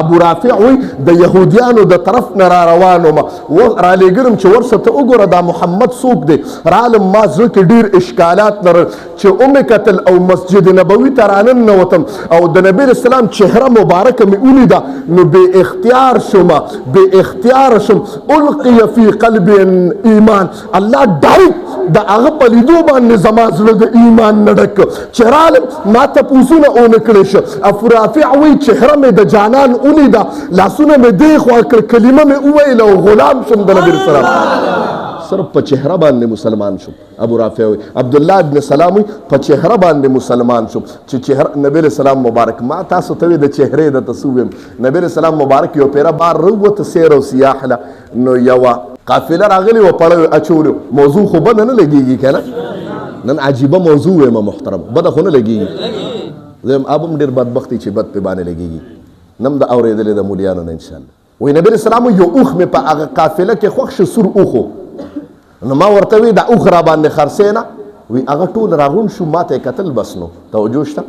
ابو رافع وی د يهوديانو د طرف نه را روانو ما را لګرم چې ورسته وګوره دا محمد څوک دی رالم ما زړه کې ډیر اشکالات لرل چې ام قتل او مسجد نبوي ته راننوتم او د نبی اسلام چهره مبارکه مې ولیده نو بې اختیار شوم القي في قلب ایمان الله ډایرکټ د هغه په لیدو باندې زما زړه د ایمان نه ډک چې رالم ما ته پوښتنه ونه کړې شه ابو رافع وی چهره مې د جانان ولیده لاسونه مې دی خوا کړ کلمه مې وویله او غلام شم د نبي اسلام صرف په چهره باندې مسلمان شم ابو رافع وی عبدالله ابن سلام وی په چهره باندې مسلمان شم چې چهره نبی اسلام مبارک ما تاسو ته د چهره د تصویم نبی اسلام مبارک یو پیرا بار روت سیر او سیاح له نو یو قافله راغلی و پړ اچولو موضوع خو بد نه لګیږي کنه نن عجیبه موضوع ما محترم بد خو نه لګیږي زم ابم ډیر بدبختی چې بد په باندې لګیږي نم د اورېدلې د مولیانو نه ان شاء الله وی نبی اسلام یو اوخ مې په هغه قافله کې خوښ سور اوخو نو ما ورته وی د اوخ را باندې خرڅېنه وی هغه ټول راغون شو ماته قتل بس نو توجه شته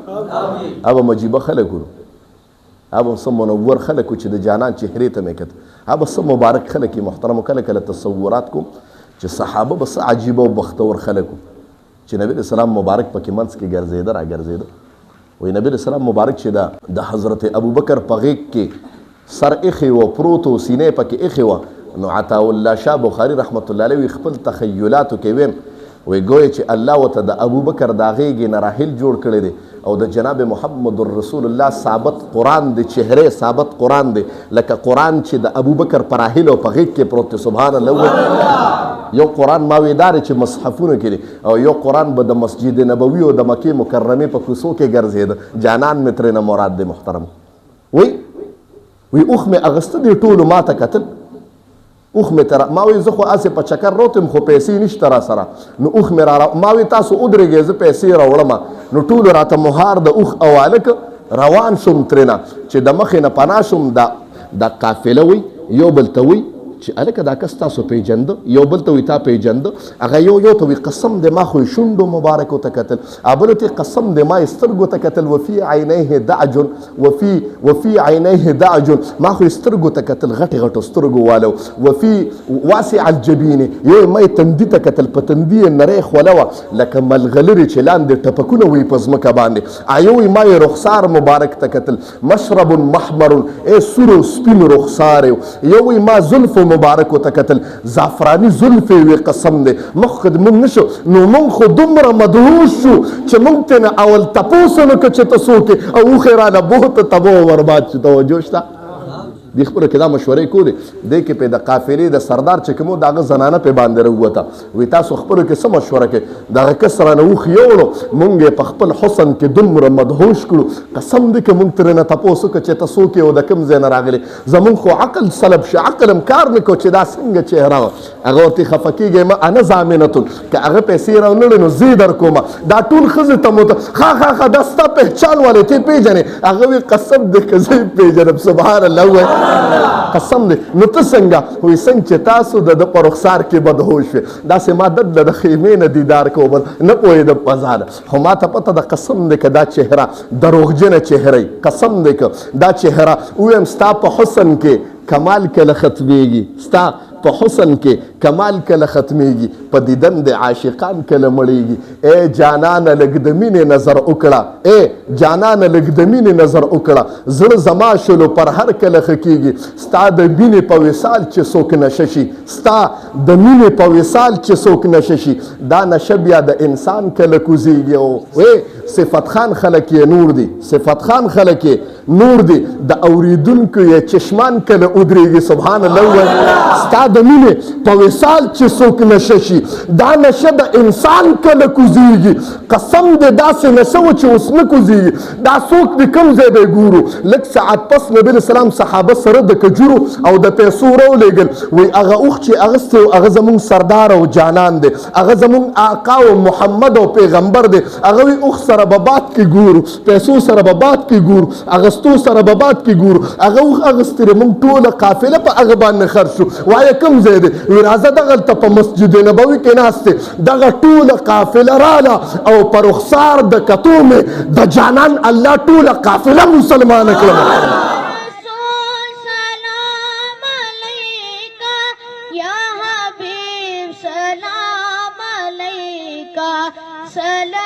ابا مجيبه خلکو ابا سم منور خلکو چې د جانان چهره ته مې کت ابا سم مبارک خلک محترم کله کله تصورات کوم چې صحابه بس عجیبه او بختور خلکو چې نبی اسلام مبارک پکې منځ کې ګرځیده را ګرځیده وی نبی اسلام مبارک چې د حضرت ابو بکر په غیږ کې سر ایخی و پروت و سینې پکې ایخی و نو عطا الله شاه بخاری رحمت الله علیه خپل تخیلاتو کې ویم وی ګویا چې الله وته د ابو بکر د غیږې نه راحل جوړ کړی دی او د جناب محمد رسول الله ثابت قرآن د چهره ثابت قرآن دی لکه قرآن چې د ابو بکر په راحل او په غیږ کې پروت سبحان الله یو قرآن ماویدار چې مصحفونه کې او یو قرآن به د مسجد نبوي او د مکې مکرمه په کوڅو کې ګرځید جانان مې ترې نه مراد دی محترم وی اوخ مې اغسته دی ټولو ما ته کتل اوخ مې تر ما وی زه خو اسې په چکر روتم خو پیسې نشته را سره نو اوخ مې را ما وی تاسو ودرېږئ زه پیسې راوړم نو ټولو راته مهار د اوخ حواله روان شوم ترېنه چې د مخې نه پناه شوم د قافله وی یو بل ته وی چې الکه دا کس تاسو پیژنده یو بل ته وی تا پیژنده هغه یو ته وی قسم د ما خو شونډو مبارکو ته کتل ابل ته قسم د ما سترګو ته کتل وفي عینیه دعج وفي عینیه دعج ما خو سترګو ته کتل غټ سترګو والو وفي واسع الجبین یو مې تندی ته کتل په تندی نریخ ولوا لکه ملغلری چې لاندې ټپکونه وی پزمکه باندې ایو ما رخسار مبارک ته کتل مشرب محمر ای سور سپین رخسار یو ما زلف مبارکو ته کتل زعفرانی زلفې وی قسم دی مخ مونږ نشو نو مونږ خو دومره مدهوش شو چې مونږ ته نه اول تپوس نه که چې ته څوک او خیرانه بہت تباہ و برباد شو توجه شته دی خبره کې دا مشورې کولې دی کې په د قافلې د سردار چې کومو دغه زنانه په باندې راووته وی تاسو خبره کې څه مشوره کې دغه کسره نه وخ یوړو مونږ په خپل حسن کې دومره مدهوش کړو قسم دې کې مونږ ترې نه تپوسو که چې تاسو کې او د کوم ځای نه راغلي زمونږ خو عقل سلب شي عقل هم کار نه کو چې دا څنګه چهره وه هغه ورته خفه کېږي ما انا ضامنتون که هغه پیسې راونړې نو زه در کومه دا ټول ښځې ته مو ښه دا ستا پهچان والی ته پېژنې هغه وی قسم دې که زه پېژنم سبحان الله ووایه قسم دی نو ته څنګه وایي څنګه چې تاسو د په رخسار کې بدهوش وي داسې ما د خیمې نه دیدار کوم نه پوهېدم په ځان خو ما ته پته ده قسم دی که دا چهره دروغجنه چهره قسم دی که دا چهره ووایم ستا په حسن کې کمال کله ختمیږي ستا په حسن کې کمال کله ختمیږي په دیدن د عاشقان کله مړیږي ای جانانه لږ د مینې نظر وکړه ای جانانه لږ د مینې نظر وکړه زړه زما شلو پر هر کله ښه کېږي ستا د مینې په وصال چې څوک نشه شي ستا د مینې په وصال چې څوک نشه شي دا نشه بیا د انسان کله کوزیږي او ای صفت خان خلک یې نور دي صفت خان خلک یې نور دي د اورېدونکو یې چشمان کله ودرېږي سبحان الله ستا د مینې په وصال چې څوک نشه شي دا نشه د انسان کله کوزیږي قسم دې داسې نشه وه چې اوس نه کوزیږي دا څوک د کوم ځای دی ګورو لږ ساعت پس نبي اسلام صحابه سره د کجورو او د پیسو راولېږل وایي هغه اوښ چې اغوستی و هغه زمونږ سردار او جانان دی هغه زمونږ آقا او محمد او پیغمبر دی هغه وایي اوښ سره به باد کې ګورو پیسو سره به باد کې ګورو اغوستو سره به باد کې ګورو هغه اوښ اغوستی دی مونږ ټوله قافله په هغه باندې خرڅ شو وایه کوم ځای دی وی راځه دغلته په مسجد نبوي کې ناست دی دغه ټوله قافله راله او په رخسار د کتو مې د جانان الله ټوله قافله مسلمانه کړله سلام